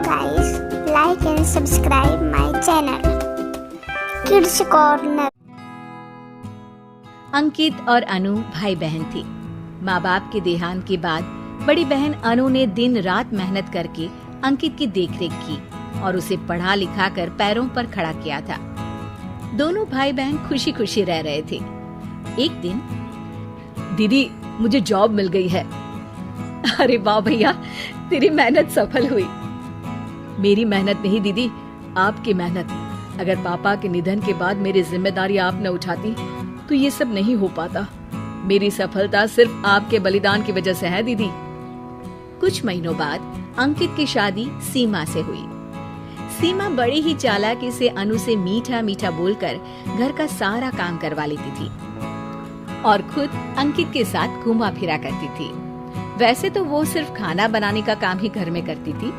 guys, like and subscribe my channel Kids Corner। अंकित और अनु भाई बहन थे। माँ बाप के देहांत के बाद बड़ी बहन अनु ने दिन रात मेहनत करके अंकित की देखरेख की और उसे पढ़ा लिखा कर पैरों पर खड़ा किया था। दोनों भाई बहन खुशी खुशी रह रहे थे। एक दिन, दीदी मुझे जॉब मिल गई है। अरे वाह भैया, तेरी मेहनत सफल हुई। मेरी मेहनत नहीं दीदी, आपकी मेहनत। अगर पापा के निधन के बाद मेरी जिम्मेदारी आप न उठाती तो ये सब नहीं हो पाता। मेरी सफलता सिर्फ आपके बलिदान की वजह से है दीदी। कुछ महीनों बाद अंकित की शादी सीमा से हुई। सीमा बड़ी ही चालाकी से अनु से मीठा मीठा बोलकर घर का सारा काम करवा लेती थी और खुद अंकित के साथ घुमा फिरा करती थी। वैसे तो वो सिर्फ खाना बनाने का काम ही घर में करती थी,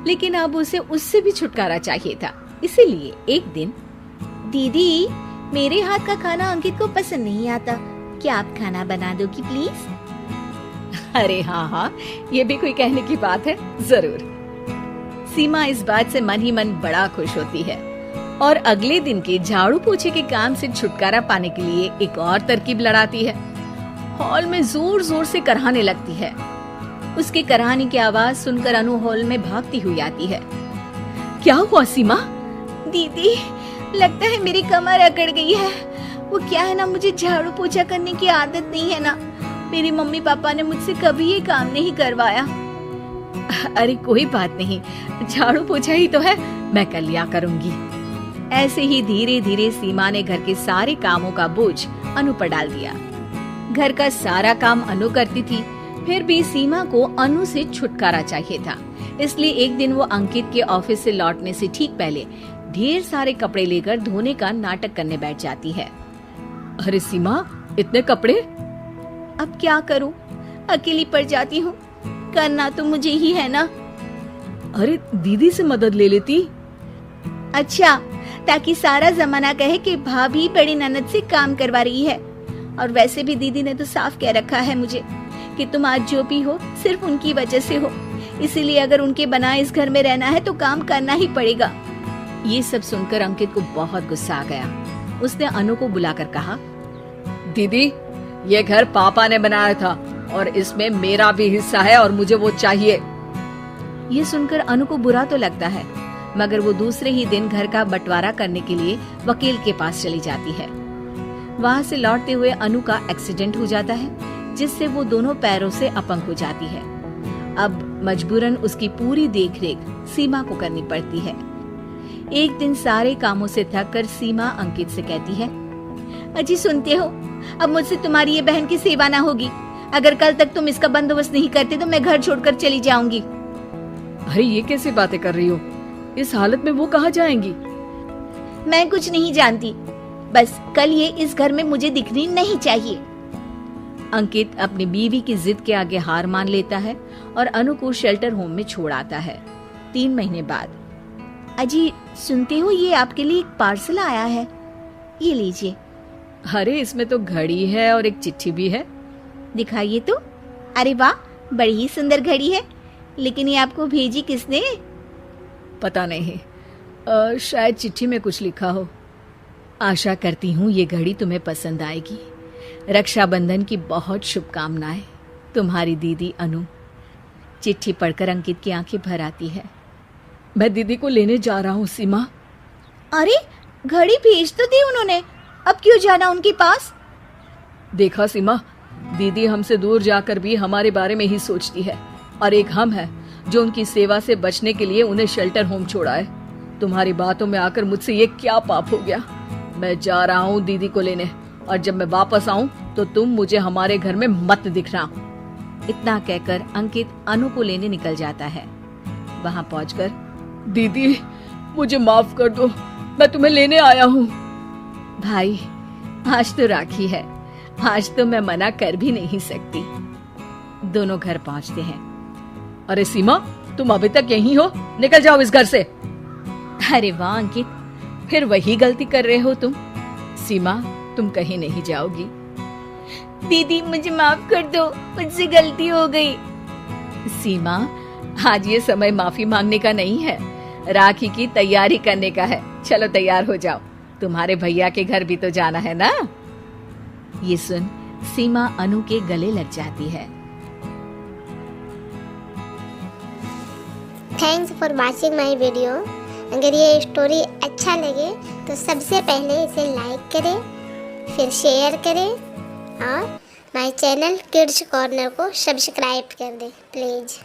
लेकिन अब उसे उससे भी छुटकारा चाहिए था। इसीलिए एक दिन, दीदी मेरे हाथ का खाना अंकित को पसंद नहीं आता, क्या आप खाना बना दोगी प्लीज? अरे हाँ, ये भी कोई कहने की बात है, जरूर। सीमा इस बात से मन ही मन बड़ा खुश होती है और अगले दिन के झाड़ू पोछे के काम से छुटकारा पाने के लिए एक और तरकीब लड़ाती है। हॉल में जोर जोर से कराहने लगती है। उसके कराहने की आवाज सुनकर अनु हॉल में भागती हुई आती है। क्या हुआ सीमा? दीदी लगता है मेरी कमर अकड़ गई है। वो क्या है ना, मुझे झाड़ू पोछा करने की आदत नहीं है ना। मेरी मम्मी पापा ने मुझसे कभी ये काम नहीं करवाया। अरे कोई बात नहीं, झाड़ू पोछा ही तो है, मैं कल लिया करूंगी। ऐसे ही धीरे धीरे सीमा ने घर के सारे कामों का बोझ अनु पर डाल दिया। घर का सारा काम अनु करती थी, फिर भी सीमा को अनु से छुटकारा चाहिए था। इसलिए एक दिन वो अंकित के ऑफिस से लौटने से ठीक पहले ढेर सारे कपड़े लेकर धोने का नाटक करने बैठ जाती है। अरे सीमा, इतने कपड़े? अब क्या करूं, अकेली पड़ जाती हूँ। करना तो मुझे ही है ना। अरे दीदी से मदद ले लेती। अच्छा, ताकि सारा जमाना कहे कि भाभी बड़ी ननद से काम करवा रही है। और वैसे भी दीदी ने तो साफ कह रखा है मुझे कि तुम आज जो भी हो सिर्फ उनकी वजह से हो, इसीलिए अगर उनके बनाए इस घर में रहना है तो काम करना ही पड़ेगा। ये सब सुनकर अंकित को बहुत गुस्सा आ गया। उसने अनु को बुलाकर कहा, दीदी ये घर पापा ने बनाया था और इसमें मेरा भी हिस्सा है और मुझे वो चाहिए। ये सुनकर अनु को बुरा तो लगता है, मगर वो दूसरे ही दिन घर का बंटवारा करने के लिए वकील के पास चली जाती है। वहाँ से लौटते हुए अनु का एक्सीडेंट हो जाता है, जिससे वो दोनों पैरों से अपंग हो जाती है। अब मजबूरन उसकी पूरी देखरेख सीमा को करनी पड़ती है। एक दिन सारे कामों से थक कर सीमा अंकित से कहती है, अजी सुनते हो, अब मुझसे तुम्हारी ये बहन की सेवा ना होगी। अगर कल तक तुम इसका बंदोबस्त नहीं करते तो मैं घर छोड़कर चली जाऊंगी। अरे ये कैसी बातें कर रही हो? इस हालत में वो कहाँ जाएंगी? मैं कुछ नहीं जानती, बस कल ये इस घर में मुझे दिखनी नहीं चाहिए। अंकित अपनी बीवी की जिद के आगे हार मान लेता है और अनु को शेल्टर होम में छोड़ आता है। 3 महीने बाद, अजी सुनते हो, ये आपके लिए एक पार्सल आया है, ये लीजिए। अरे इसमें तो घड़ी है और एक चिट्ठी भी है। दिखाइए तो। अरे वाह, बड़ी ही सुंदर घड़ी है, लेकिन ये आपको भेजी किसने? पता नहीं, शायद चिट्ठी में कुछ लिखा हो। आशा करती हूँ ये घड़ी तुम्हें पसंद आएगी। रक्षाबंधन की बहुत शुभकामनाएं, तुम्हारी दीदी अनु। चिट्ठी पढ़कर अंकित की आंखें भर आती है। मैं दीदी को लेने जा रहा हूँ सीमा। अरे घड़ी भेज तो दी उन्होंने, अब क्यों जाना उनके पास? देखा सीमा, दीदी हमसे दूर जाकर भी हमारे बारे में ही सोचती है, और एक हम है जो उनकी सेवा से बचने के लिए उन्हें शेल्टर होम छोड़ा है। तुम्हारी बातों में आकर मुझसे ये क्या पाप हो गया? मैं जा रहा हूँ दीदी को लेने, और जब मैं वापस आऊँ तो तुम मुझे हमारे घर में मत दिखना। इतना कहकर अंकित अनु को लेने निकल जाता है। वहाँ पहुंचकर, दीदी मुझे माफ कर दो, मैं तुम्हें लेने आया हूँ। भाई आज तो राखी है, आज तो मैं मना कर भी नहीं सकती। दोनों घर पहुँचते हैं। अरे सीमा, तुम अभी तक यहीं हो? निकल जाओ इस घर से। अरे वाह अंकित, फिर वही गलती कर रहे हो तुम। सीमा तुम कहीं नहीं जाओगी। दीदी मुझे माफ कर दो, मुझसे गलती हो गई। सीमा, आज ये समय माफी मांगने का नहीं है, राखी की तैयारी करने का है। चलो तैयार हो जाओ, तुम्हारे भैया के घर भी तो जाना है ना। ये सुन सीमा अनु के गले लग जाती है। Thanks for watching my video. अगर ये स्टोरी अच्छा लगे तो सबसे पहले इसे लाइक करें, फिर शेयर करें और माय चैनल किड्स कॉर्नर को सब्सक्राइब कर दें प्लीज़।